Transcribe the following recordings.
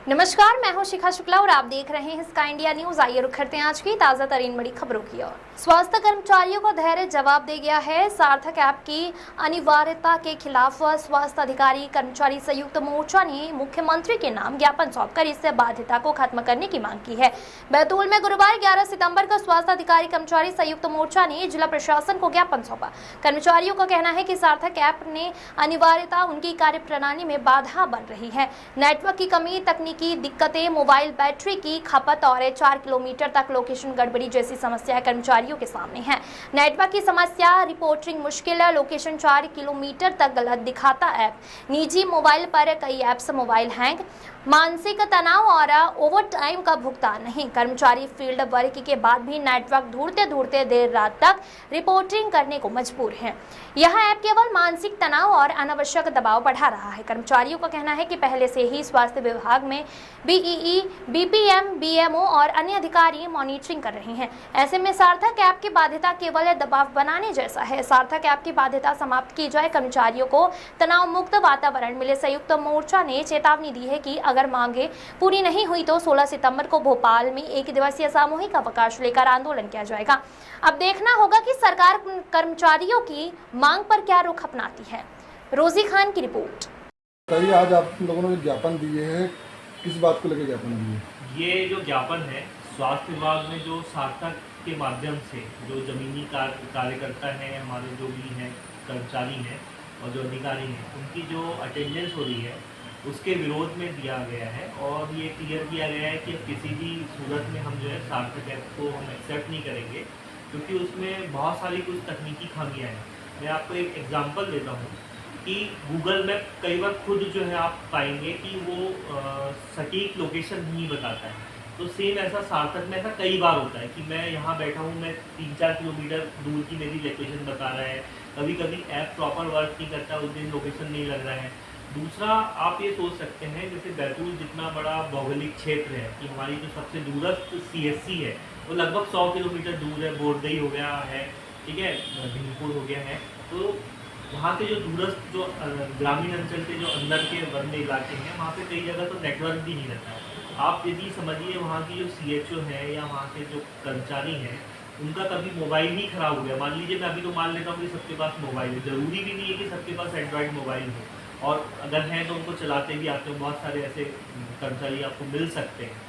नमस्कार, मैं हूं शिखा शुक्ला और आप देख रहे हैं स्काई इंडिया न्यूज। आइए रुक करते हैं आज की ताजा तरीन बड़ी खबरों की ओर। स्वास्थ्य कर्मचारियों को धैर्य जवाब दे गया है। सार्थक ऐप की अनिवार्यता के खिलाफ स्वास्थ्य अधिकारी कर्मचारी संयुक्त मोर्चा ने मुख्यमंत्री के नाम ज्ञापन सौंपकर इस बाध्यता को खत्म करने की मांग की है। बैतूल में गुरुवार 11 सितंबर को स्वास्थ्य अधिकारी कर्मचारी संयुक्त मोर्चा ने जिला प्रशासन को ज्ञापन सौंपा। कर्मचारियों का कहना है कि सार्थक ऐप ने अनिवार्यता उनकी कार्यप्रणाली में बाधा बन रही है। नेटवर्क की कमी, तकनीकी दिक्कतें, मोबाइल बैटरी की खपत और 4 किलोमीटर तक लोकेशन गड़बड़ी जैसी समस्याएं कर्मचारियों के सामने हैं। नेटवर्क की समस्या, रिपोर्टिंग मुश्किल, लोकेशन 4 किलोमीटर तक गलत दिखाता ऐप, निजी मोबाइल पर कई ऐप्स मोबाइल हैंग, मानसिक तनाव और ओवर टाइम का भुगतान नहीं। कर्मचारी फील्ड वर्क के बाद भी नेटवर्क ढूंढते ढूंढते देर रात तक रिपोर्टिंग करने को मजबूर हैं। यह ऐप केवल मानसिक तनाव और अनावश्यक दबाव बढ़ा रहा है। कर्मचारियों का कहना है कि पहले से ही स्वास्थ्य विभाग में बीईई, बीपीएम, बीएमओ और अन्य अधिकारी मॉनिटरिंग कर रहे हैं। ऐसे में सार्थक ऐप की बाध्यता केवल दबाव बनाने जैसा है। सार्थक ऐप की बाध्यता समाप्त की जाए, कर्मचारियों को तनाव मुक्त वातावरण मिले। संयुक्त मोर्चा ने चेतावनी दी है कि अगर मांगे पूरी नहीं हुई तो 16 सितंबर को भोपाल में 1 दिवसीय सामूहिक अवकाश लेकर आंदोलन किया जाएगा। अब देखना होगा कि सरकार कर्मचारियों की मांग पर क्या रुख अपनाती है। रोजी खान की रिपोर्ट। बताइए, आज आप लोगों ने ज्ञापन दिए हैं, किस बात को लेकर ज्ञापन दिए? ये जो ज्ञापन है, स्वास्थ्य विभाग में जो सार्थक के माध्यम से जो जमीनी कार्यकर्ता हैं, हमारे जो भी हैं कर्मचारी हैं और जो अधिकारी हैं, उनकी जो अटेंडेंस हो रही है उसके विरोध में दिया गया है। और ये क्लियर किया गया है कि किसी भी सूरत में हम जो है सार्थक ऐप को हम एक्सेप्ट नहीं करेंगे, क्योंकि उसमें बहुत सारी कुछ तकनीकी खामियाँ हैं। मैं आपको एक एग्जांपल देता हूँ कि गूगल मैप कई बार खुद जो है आप पाएंगे कि वो सटीक लोकेशन नहीं बताता है। तो सेम ऐसा सार्थक में ऐसा कई बार होता है कि मैं यहाँ बैठा हूँ, मैं 3-4 किलोमीटर दूर की मेरी लोकेशन बता रहा है। कभी कभी ऐप प्रॉपर वर्क नहीं करता, उस दिन लोकेशन नहीं लग रहा है। दूसरा, आप ये सोच सकते हैं जैसे बैतूल जितना बड़ा भौगोलिक क्षेत्र है कि हमारी जो सबसे दूरस्थ सीएससी है वो लगभग 100 किलोमीटर दूर है। बोरदई हो गया है, ठीक है, भीमपुर हो गया है। तो वहाँ के जो दूरस्थ जो ग्रामीण अंचल के जो अंदर के वन्य इलाके हैं, वहाँ पे कई जगह तो नेटवर्क भी नहीं रहता है। आप यदि समझिए वहाँ की जो सीएचओ है या वहाँ के जो कर्मचारी हैं, उनका कभी मोबाइल ही ख़राब हो गया, मान लीजिए, मैं अभी तो मान लेता हूँ कि सबके पास मोबाइल है, ज़रूरी भी नहीं है कि सबके पास एंड्रॉयड मोबाइल हो, और अगर हैं तो उनको चलाते भी आते हो। बहुत सारे ऐसे कर्मचारी आपको मिल सकते हैं।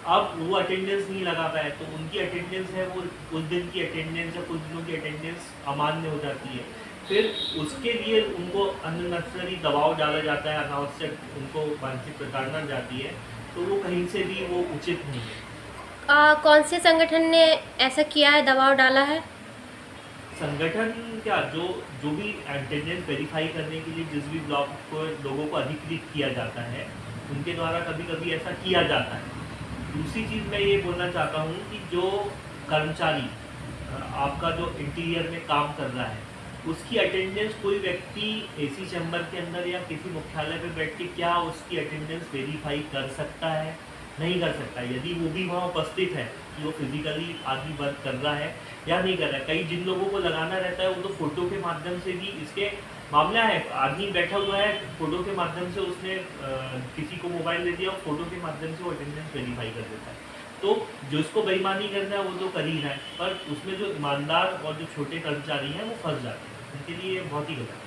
अब वो अटेंडेंस नहीं लगा पाए तो उनकी अटेंडेंस है वो उस दिन की अटेंडेंस या कुछ दिनों की अटेंडेंस अमान्य हो जाती है। फिर उसके लिए उनको अननेसेसरी दबाव डाला जाता है, अनावश्यक उनको मानसिक प्रताड़ना जाती है, तो वो कहीं से भी वो उचित नहीं है। कौन से संगठन ने ऐसा किया है, दबाव डाला है? संगठन क्या, जो भी अटेंडेंस वेरीफाई करने के लिए जिस भी ब्लॉक को लोगों को अधिकृत किया जाता है, उनके द्वारा कभी कभी ऐसा किया जाता है। दूसरी चीज़ मैं ये बोलना चाहता हूँ कि जो कर्मचारी आपका जो इंटीरियर में काम कर रहा है, उसकी अटेंडेंस कोई व्यक्ति एसी चैम्बर के अंदर या किसी मुख्यालय पे बैठ के क्या उसकी अटेंडेंस वेरीफाई कर सकता है? नहीं कर सकता। यदि वो भी वहाँ उपस्थित है कि वो फिजिकली आदमी वर्क कर रहा है या नहीं कर रहा है। कई जिन लोगों को लगाना रहता है वो तो फोटो के माध्यम से भी इसके मामला है। आदमी बैठा हुआ है, फोटो के माध्यम से उसने किसी को मोबाइल दे दिया और फोटो के माध्यम से वो अटेंडेंस वेरीफाई कर देता है। तो जो इसको बेईमानी करना है वो तो कर ही रहा है, पर उसमें जो ईमानदार और जो छोटे कर्मचारी हैं वो फंस जाते हैं। उनके लिए बहुत ही गलत है।